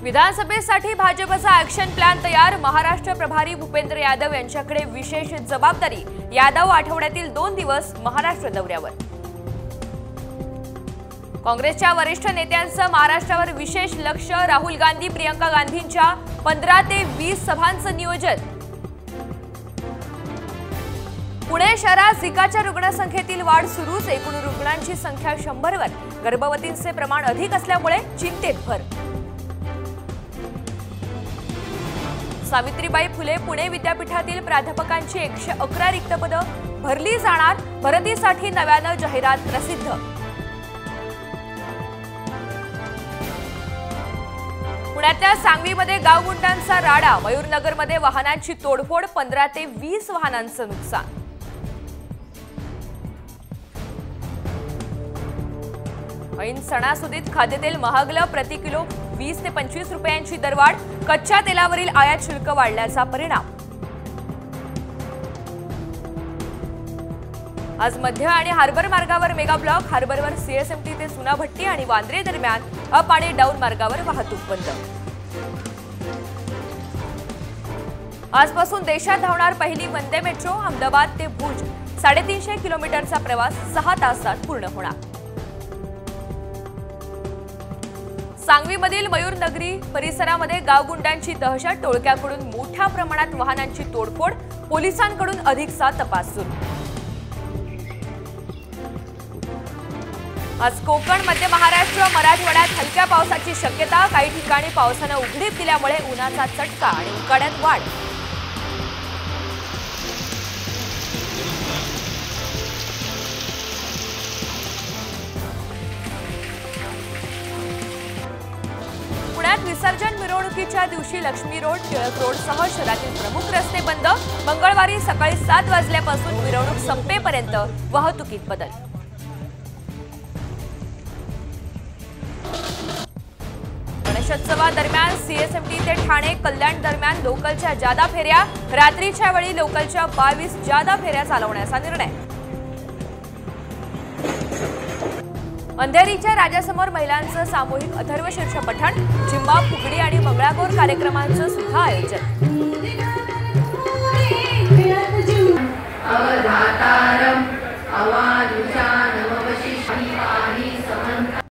विधानसभेसाठी भाजपचा action plan तयार। महाराष्ट्र प्रभारी भूपेंद्र यादव यांच्याकडे विशेष जबाबदारी। यादव आठवड्यातील 2 दिवस महाराष्ट्र दौऱ्यावर। काँग्रेसच्या वरिष्ठ नेत्यांचं महाराष्ट्रावर विशेष लक्ष। राहुल गांधी प्रियंका गांधींच्या 15 ते 20 सभांचं नियोजन। पुणे शहरात झिकाच्या रुग्णसंख्येतील वाढ सुरूच। एकूण रुग्णांची संख्या 100 वर। गर्भवतींचे प्रमाण अधिक असल्यामुळे चिंतेत भर। सावित्रीबाई फुले पुणे विद्यापीठातील प्राध्यापकांची 111 रिक्त पदं भरली जाणार। भरतीसाठी नव्यानं जाहिरात प्रसिद्ध। पुण्यातल्या सांगवीमध्ये गावगुंडांचा राडा। मयूरनगरमध्ये वाहनांची तोडफोड। 15 ते 20 वाहनांचं नुकसान। ऐन सणासुदीत खाद्यतेल महागलं। प्रति किलो 20 ते 25 रुपयांची दरवाढ। कच्च्या तेलावरील आयात शुल्क वाढल्याचा परिणाम। आज मध्य आणि हार्बर मार्गावर मेगा ब्लॉक। हार्बरवर सीएसएमटी ते सुनाभट्टी आणि वांद्रे दरम्यान अप आणि डाऊन मार्गावर वाहतूक बंद। आजपासून देशात धावणार पहिली वंदे मेट्रो। अहमदाबाद ते भुज 350 किलोमीटरचा प्रवास 6 तासात पूर्ण होणार। सांगवीमधील मयूरनगरी परिसरामध्ये गावगुंडांची दहशत। टोळक्याकडून मोठ्या प्रमाणात वाहनांची तोडफोड। पोलिसांकडून अधिकचा तपास सुरू। आज कोकण, मध्य महाराष्ट्र, मराठवाड्यात हलक्या पावसाची शक्यता। काही ठिकाणी पावसानं उघडीप दिल्यामुळे उन्हाचा चटका आणि उकाड्यात वाढ। पुण्यात विसर्जन मिरवणुकीच्या दिवशी लक्ष्मी रोड, टिळक रोडसह शहरातील प्रमुख रस्ते बंद। मंगळवारी सकाळी 7 वाजल्यापासून मिरवणूक संपेपर्यंत वाहतुकीत बदल। गणेशोत्सवादरम्यान सीएसएमटी ते ठाणे कल्याण दरम्यान लोकलच्या जादा फेऱ्या। रात्रीच्या वेळी लोकलच्या 22 जादा फेऱ्या चालवण्याचा निर्णय। अंधेरीच्या राजासमोर महिलांचं सामूहिक अथर्वशीर्ष पठण। झिम्मा, फुगडी आणि मंगळागौर कार्यक्रमांचं सुद्धा आयोजन। अवधातारम अवानुषानमवशी